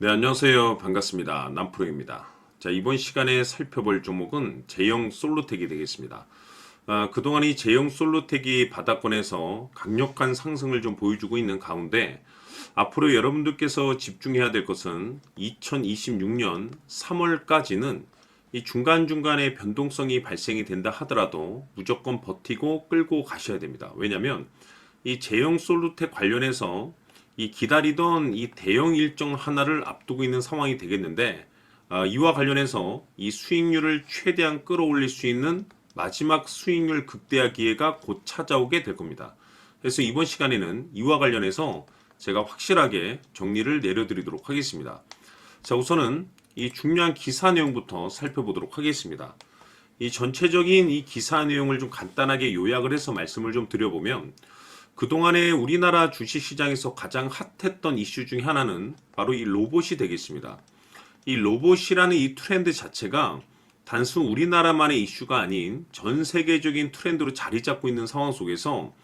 네, 안녕하세요. 반갑습니다. 남프로입니다. 자, 이번 시간에 살펴볼 종목은 제형 솔로텍이 되겠습니다. 그동안 이 제형 솔로텍이 바닥권에서 강력한 상승을 좀 보여주고 있는 가운데 앞으로 여러분들께서 집중해야 될 것은 2026년 3월까지는 이 중간중간에 변동성이 발생이 된다 하더라도 무조건 버티고 끌고 가셔야 됩니다. 왜냐하면 이 제형 솔루텍 관련해서 이 기다리던 이 대형 일정 하나를 앞두고 있는 상황이 되겠는데, 이와 관련해서 이 수익률을 최대한 끌어올릴 수 있는 마지막 수익률 극대화 기회가 곧 찾아오게 될 겁니다. 그래서 이번 시간에는 이와 관련해서 제가 확실하게 정리를 내려드리도록 하겠습니다. 자, 우선은 이 중요한 기사 내용부터 살펴보도록 하겠습니다. 이 전체적인 이 기사 내용을 좀 간단하게 요약을 해서 말씀을 좀 드려보면, 그동안에 우리나라 주식시장에서 가장 핫했던 이슈 중에 하나는 바로 이 로봇이 되겠습니다. 이 로봇이라는 이 트렌드 자체가 단순 우리나라만의 이슈가 아닌 전 세계적인 트렌드로 자리 잡고 있는 상황 속에서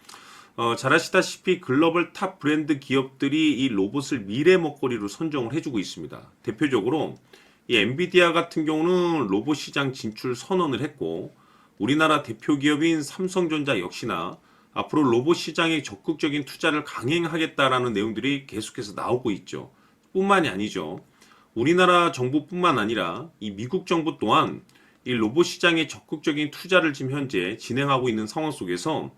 잘 아시다시피 글로벌 탑 브랜드 기업들이 이 로봇을 미래 먹거리로 선정을 해주고 있습니다. 대표적으로 이 엔비디아 같은 경우는 로봇 시장 진출 선언을 했고, 우리나라 대표 기업인 삼성전자 역시나 앞으로 로봇 시장에 적극적인 투자를 강행하겠다라는 내용들이 계속해서 나오고 있죠. 뿐만이 아니죠. 우리나라 정부뿐만 아니라 이 미국 정부 또한 이 로봇 시장에 적극적인 투자를 지금 현재 진행하고 있는 상황 속에서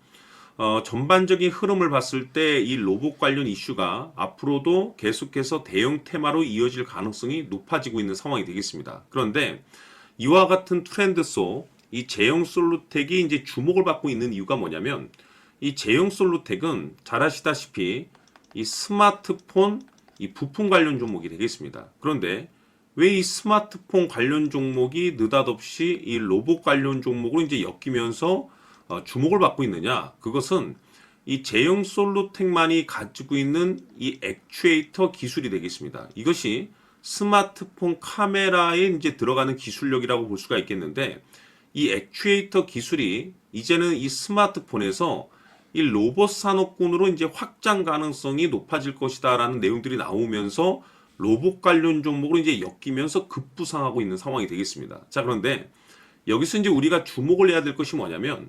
전반적인 흐름을 봤을 때 이 로봇 관련 이슈가 앞으로도 계속해서 대형 테마로 이어질 가능성이 높아지고 있는 상황이 되겠습니다. 그런데 이와 같은 트렌드 속 이 제형 솔루텍이 이제 주목을 받고 있는 이유가 뭐냐면, 이 제형 솔루텍은 잘 아시다시피 이 스마트폰 이 부품 관련 종목이 되겠습니다. 그런데 왜 이 스마트폰 관련 종목이 느닷없이 이 로봇 관련 종목으로 이제 엮이면서 주목을 받고 있느냐? 그것은 이 제형 솔루텍만이 가지고 있는 이 액추에이터 기술이 되겠습니다. 이것이 스마트폰 카메라에 이제 들어가는 기술력이라고 볼 수가 있겠는데, 이 액추에이터 기술이 이제는 이 스마트폰에서 이 로봇 산업군으로 이제 확장 가능성이 높아질 것이다라는 내용들이 나오면서 로봇 관련 종목으로 이제 엮이면서 급부상하고 있는 상황이 되겠습니다. 자, 그런데 여기서 이제 우리가 주목을 해야 될 것이 뭐냐면,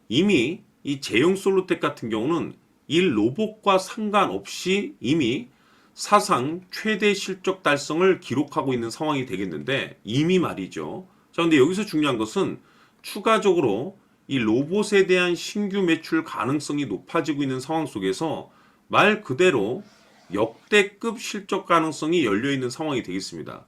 이미 이 제형 솔루텍 같은 경우는 이 로봇과 상관없이 이미 사상 최대 실적 달성을 기록하고 있는 상황이 되겠는데, 이미 말이죠. 자, 근데 여기서 중요한 것은 추가적으로 이 로봇에 대한 신규 매출 가능성이 높아지고 있는 상황 속에서 말 그대로 역대급 실적 가능성이 열려있는 상황이 되겠습니다.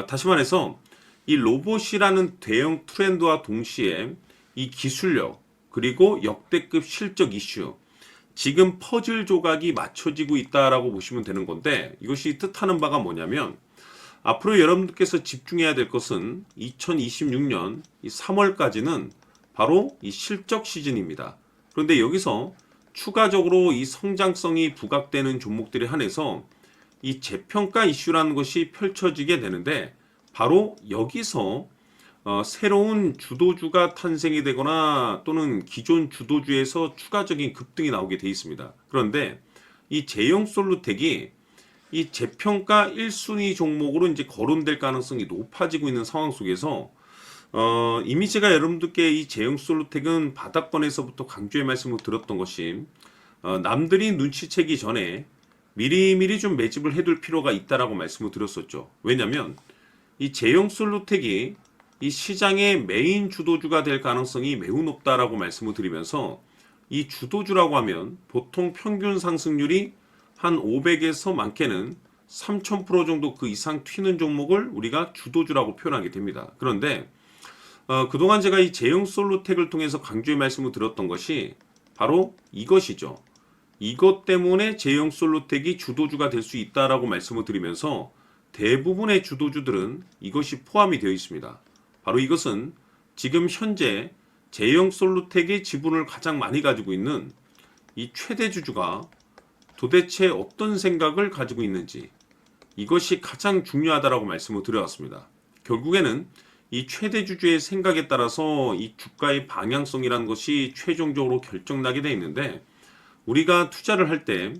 다시 말해서 이 로봇이라는 대형 트렌드와 동시에 이 기술력 그리고 역대급 실적 이슈, 지금 퍼즐 조각이 맞춰지고 있다라고 보시면 되는 건데, 이것이 뜻하는 바가 뭐냐면, 앞으로 여러분들께서 집중해야 될 것은 2026년 3월까지는 바로 이 실적 시즌입니다. 그런데 여기서 추가적으로 이 성장성이 부각되는 종목들에 한해서 이 재평가 이슈라는 것이 펼쳐지게 되는데, 바로 여기서 새로운 주도주가 탄생이 되거나 또는 기존 주도주에서 추가적인 급등이 나오게 되어 있습니다. 그런데 이 제형 솔루텍이 이 재평가 1순위 종목으로 이제 거론될 가능성이 높아지고 있는 상황 속에서 이미 제가 여러분들께 이 제형 솔루텍은 바닥권에서부터 강조의 말씀을 드렸던 것이, 남들이 눈치채기 전에 미리미리 좀 매집을 해둘 필요가 있다라고 말씀을 드렸었죠. 왜냐하면 이 제형 솔루텍이 이 시장의 메인 주도주가 될 가능성이 매우 높다라고 말씀을 드리면서, 이 주도주라고 하면 보통 평균 상승률이 한 500에서 많게는 3000% 정도 그 이상 튀는 종목을 우리가 주도주라고 표현하게 됩니다. 그런데 그동안 제가 이 제형 솔루텍을 통해서 강조의 말씀을 드렸던 것이 바로 이것이죠. 이것 때문에 제형 솔루텍이 주도주가 될 수 있다라고 말씀을 드리면서 대부분의 주도주들은 이것이 포함이 되어 있습니다. 바로 이것은 지금 현재 제형 솔루텍의 지분을 가장 많이 가지고 있는 이 최대 주주가 도대체 어떤 생각을 가지고 있는지, 이것이 가장 중요하다라고 말씀을 드려왔습니다. 결국에는 이 최대 주주의 생각에 따라서 이 주가의 방향성이라는 것이 최종적으로 결정나게 되어 있는데, 우리가 투자를 할 때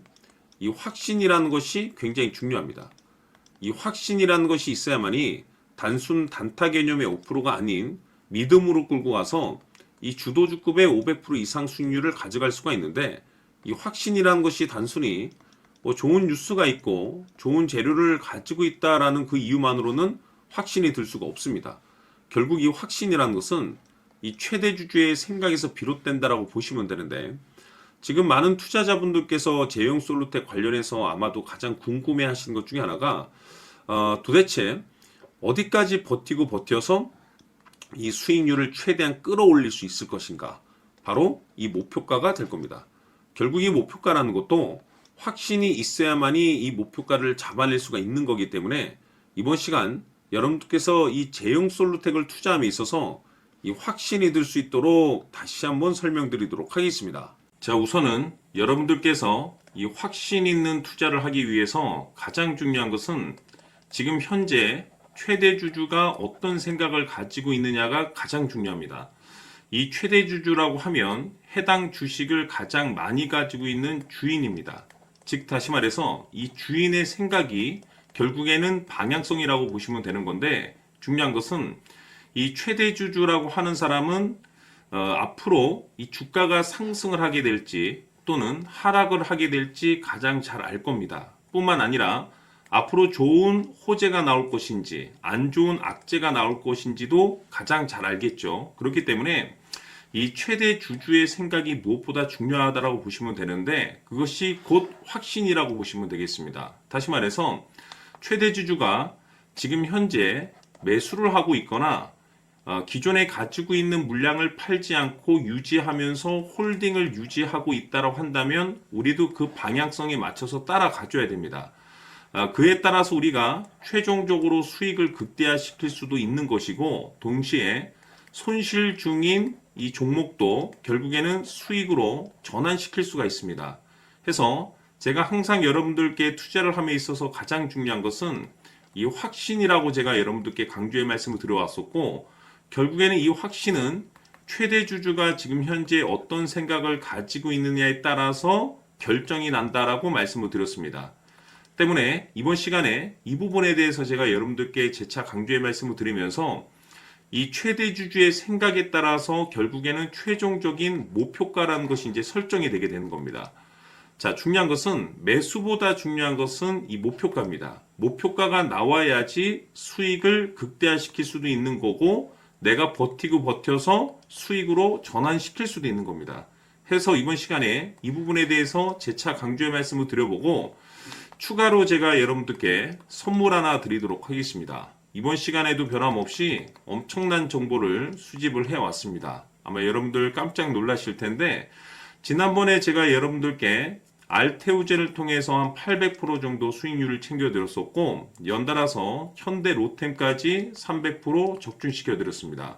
이 확신이라는 것이 굉장히 중요합니다. 이 확신이라는 것이 있어야만이 단순 단타 개념의 5%가 아닌 믿음으로 끌고 가서 이 주도주급의 500% 이상 수익률을 가져갈 수가 있는데, 이 확신이라는 것이 단순히 뭐 좋은 뉴스가 있고 좋은 재료를 가지고 있다라는 그 이유만으로는 확신이 들 수가 없습니다. 결국 이 확신이라는 것은 이 최대 주주의 생각에서 비롯된다라고 보시면 되는데, 지금 많은 투자자분들께서 제형 솔루텍 관련해서 아마도 가장 궁금해 하시는 것 중에 하나가 도대체 어디까지 버티고 버텨서 이 수익률을 최대한 끌어올릴 수 있을 것인가, 바로 이 목표가가 될 겁니다. 결국 이 목표가라는 것도 확신이 있어야만이 이 목표가를 잡아낼 수가 있는 거기 때문에, 이번 시간 여러분들께서 이 제형 솔루텍을 투자함에 있어서 이 확신이 들 수 있도록 다시 한번 설명드리도록 하겠습니다. 자, 우선은 여러분들께서 이 확신 있는 투자를 하기 위해서 가장 중요한 것은 지금 현재 최대 주주가 어떤 생각을 가지고 있느냐가 가장 중요합니다. 이 최대 주주라고 하면 해당 주식을 가장 많이 가지고 있는 주인입니다. 즉 다시 말해서 이 주인의 생각이 결국에는 방향성이라고 보시면 되는 건데, 중요한 것은 이 최대 주주라고 하는 사람은 앞으로 이 주가가 상승을 하게 될지 또는 하락을 하게 될지 가장 잘 알 겁니다. 뿐만 아니라 앞으로 좋은 호재가 나올 것인지 안 좋은 악재가 나올 것인지도 가장 잘 알겠죠. 그렇기 때문에 이 최대 주주의 생각이 무엇보다 중요하다고 보시면 되는데, 그것이 곧 확신이라고 보시면 되겠습니다. 다시 말해서 최대 주주가 지금 현재 매수를 하고 있거나 기존에 가지고 있는 물량을 팔지 않고 유지하면서 홀딩을 유지하고 있다고 한다면 우리도 그 방향성에 맞춰서 따라가줘야 됩니다. 그에 따라서 우리가 최종적으로 수익을 극대화시킬 수도 있는 것이고, 동시에 손실 중인 이 종목도 결국에는 수익으로 전환시킬 수가 있습니다. 해서 제가 항상 여러분들께 투자를 함에 있어서 가장 중요한 것은 이 확신이라고 제가 여러분들께 강조의 말씀을 드려왔었고, 결국에는 이 확신은 최대 주주가 지금 현재 어떤 생각을 가지고 있느냐에 따라서 결정이 난다라고 말씀을 드렸습니다. 때문에 이번 시간에 이 부분에 대해서 제가 여러분들께 재차 강조의 말씀을 드리면서 이 최대 주주의 생각에 따라서 결국에는 최종적인 목표가라는 것이 이제 설정이 되게 되는 겁니다. 자, 중요한 것은 매수보다 중요한 것은 이 목표가입니다. 목표가가 나와야지 수익을 극대화시킬 수도 있는 거고, 내가 버티고 버텨서 수익으로 전환시킬 수도 있는 겁니다. 해서 이번 시간에 이 부분에 대해서 재차 강조의 말씀을 드려보고, 추가로 제가 여러분들께 선물 하나 드리도록 하겠습니다. 이번 시간에도 변함없이 엄청난 정보를 수집을 해왔습니다. 아마 여러분들 깜짝 놀라실 텐데, 지난번에 제가 여러분들께 알테우젠을 통해서 한 800% 정도 수익률을 챙겨드렸었고, 연달아서 현대 로템까지 300% 적중시켜드렸습니다.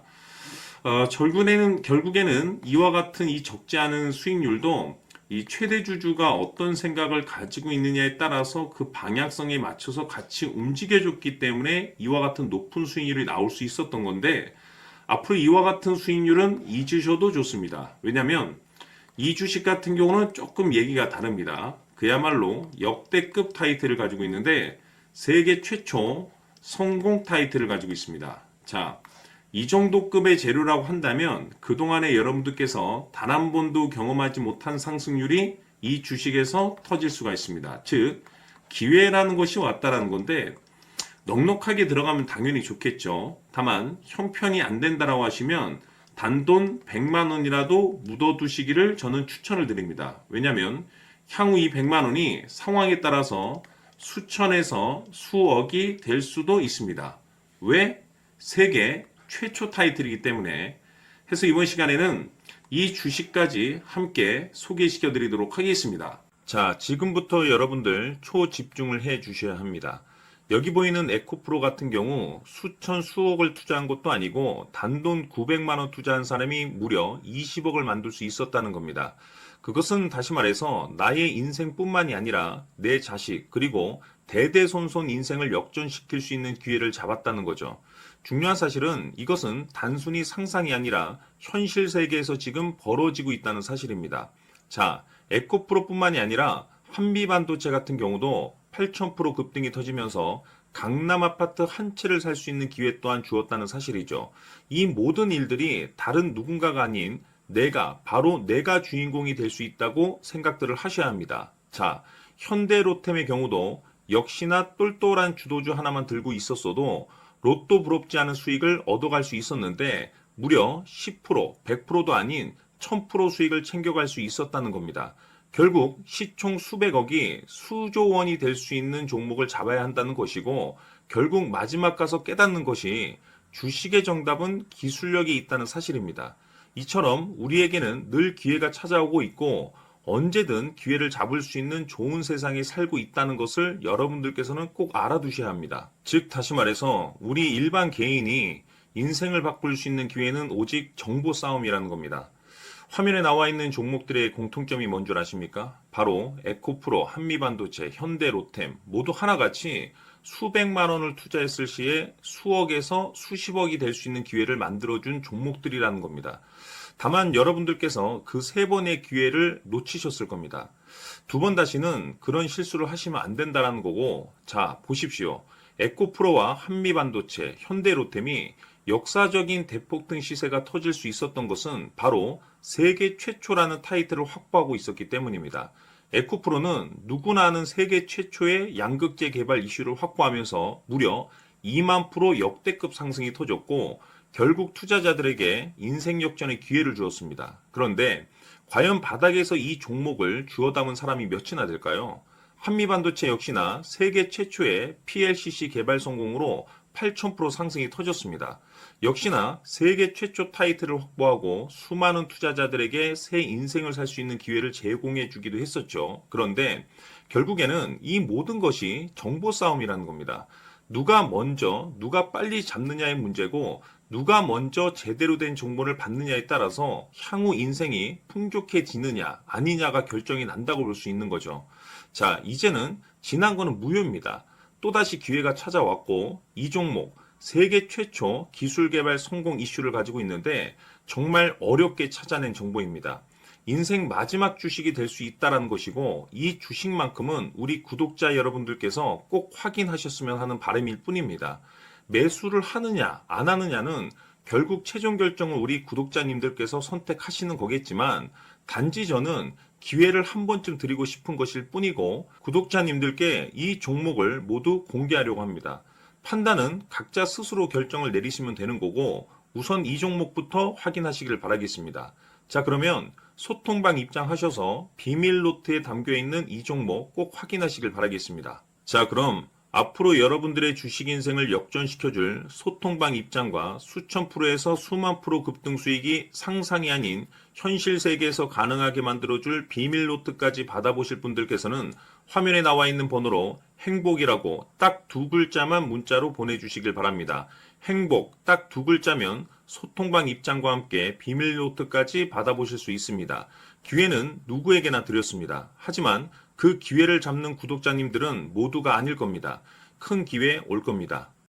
결국에는 이와 같은 이 적지 않은 수익률도 이 최대 주주가 어떤 생각을 가지고 있느냐에 따라서 그 방향성에 맞춰서 같이 움직여줬기 때문에 이와 같은 높은 수익률이 나올 수 있었던 건데, 앞으로 이와 같은 수익률은 잊으셔도 좋습니다. 왜냐하면 이 주식 같은 경우는 조금 얘기가 다릅니다. 그야말로 역대급 타이틀을 가지고 있는데 세계 최초 성공 타이틀을 가지고 있습니다. 자, 이 정도 급의 재료라고 한다면 그동안에 여러분들께서 단 한 번도 경험하지 못한 상승률이 이 주식에서 터질 수가 있습니다. 즉, 기회라는 것이 왔다라는 건데, 넉넉하게 들어가면 당연히 좋겠죠. 다만 형편이 안 된다라고 하시면 단돈 100만 원이라도 묻어두시기를 저는 추천을 드립니다. 왜냐하면 향후 이 100만 원이 상황에 따라서 수천에서 수억이 될 수도 있습니다. 왜? 세계 최초 타이틀이기 때문에. 해서 이번 시간에는 이 주식까지 함께 소개시켜 드리도록 하겠습니다. 자, 지금부터 여러분들 초집중을 해 주셔야 합니다. 여기 보이는 에코프로 같은 경우 수천 수억을 투자한 것도 아니고 단돈 900만 원 투자한 사람이 무려 20억을 만들 수 있었다는 겁니다. 그것은 다시 말해서 나의 인생뿐만이 아니라 내 자식 그리고 대대손손 인생을 역전시킬 수 있는 기회를 잡았다는 거죠. 중요한 사실은 이것은 단순히 상상이 아니라 현실 세계에서 지금 벌어지고 있다는 사실입니다. 자, 에코프로뿐만이 아니라 한미반도체 같은 경우도 8,000% 급등이 터지면서 강남 아파트 한 채를 살 수 있는 기회 또한 주었다는 사실이죠. 이 모든 일들이 다른 누군가가 아닌 바로 내가 주인공이 될 수 있다고 생각들을 하셔야 합니다. 자, 현대로템의 경우도 역시나 똘똘한 주도주 하나만 들고 있었어도 로또 부럽지 않은 수익을 얻어갈 수 있었는데 무려 10%, 100%도 아닌 1000% 수익을 챙겨갈 수 있었다는 겁니다. 결국 시총 수백억이 수조 원이 될 수 있는 종목을 잡아야 한다는 것이고 결국 마지막 가서 깨닫는 것이 주식의 정답은 기술력이 있다는 사실입니다. 이처럼 우리에게는 늘 기회가 찾아오고 있고 언제든 기회를 잡을 수 있는 좋은 세상에 살고 있다는 것을 여러분들께서는 꼭 알아두셔야 합니다. 즉 다시 말해서 우리 일반 개인이 인생을 바꿀 수 있는 기회는 오직 정보 싸움이라는 겁니다. 화면에 나와 있는 종목들의 공통점이 뭔 줄 아십니까? 바로 에코프로, 한미반도체, 현대로템 모두 하나같이 수백만 원을 투자했을 시에 수억에서 수십억이 될 수 있는 기회를 만들어준 종목들이라는 겁니다. 다만 여러분들께서 그 세 번의 기회를 놓치셨을 겁니다. 두 번 다시는 그런 실수를 하시면 안 된다는 거고, 자, 보십시오. 에코프로와 한미반도체, 현대로템이 역사적인 대폭등 시세가 터질 수 있었던 것은 바로 세계 최초라는 타이틀을 확보하고 있었기 때문입니다. 에코프로는 누구나 아는 세계 최초의 양극재 개발 이슈를 확보하면서 무려 2만 프로 역대급 상승이 터졌고 결국 투자자들에게 인생 역전의 기회를 주었습니다. 그런데 과연 바닥에서 이 종목을 주워 담은 사람이 몇이나 될까요? 한미반도체 역시나 세계 최초의 PLCC 개발 성공으로 8000% 상승이 터졌습니다. 역시나 세계 최초 타이틀을 확보하고 수많은 투자자들에게 새 인생을 살 수 있는 기회를 제공해 주기도 했었죠. 그런데 결국에는 이 모든 것이 정보 싸움이라는 겁니다. 누가 먼저, 누가 빨리 잡느냐의 문제고 누가 먼저 제대로 된 정보를 받느냐에 따라서 향후 인생이 풍족해지느냐 아니냐가 결정이 난다고 볼 수 있는 거죠. 자, 이제는 지난 거는 무효입니다. 또다시 기회가 찾아왔고 이 종목 세계 최초 기술 개발 성공 이슈를 가지고 있는데 정말 어렵게 찾아낸 정보입니다. 인생 마지막 주식이 될 수 있다는 것이고 이 주식만큼은 우리 구독자 여러분들께서 꼭 확인하셨으면 하는 바람일 뿐입니다. 매수를 하느냐 안 하느냐는 결국 최종 결정을 우리 구독자님들께서 선택하시는 거겠지만 단지 저는 기회를 한 번쯤 드리고 싶은 것일 뿐이고 구독자님들께 이 종목을 모두 공개하려고 합니다. 판단은 각자 스스로 결정을 내리시면 되는 거고 우선 이 종목부터 확인하시길 바라겠습니다. 자, 그러면 소통방 입장하셔서 비밀 노트에 담겨있는 이 종목 꼭 확인하시길 바라겠습니다. 자, 그럼 앞으로 여러분들의 주식 인생을 역전시켜줄 소통방 입장과 수천 프로에서 수만 프로 급등 수익이 상상이 아닌 현실 세계에서 가능하게 만들어줄 비밀 노트까지 받아보실 분들께서는 화면에 나와 있는 번호로 행복이라고 딱 두 글자만 문자로 보내주시길 바랍니다. 행복 딱 두 글자면 소통방 입장과 함께 비밀 노트까지 받아보실 수 있습니다. 기회는 누구에게나 드렸습니다. 하지만 그 기회를 잡는 구독자님들은 모두가 아닐 겁니다. 큰 기회 올 겁니다.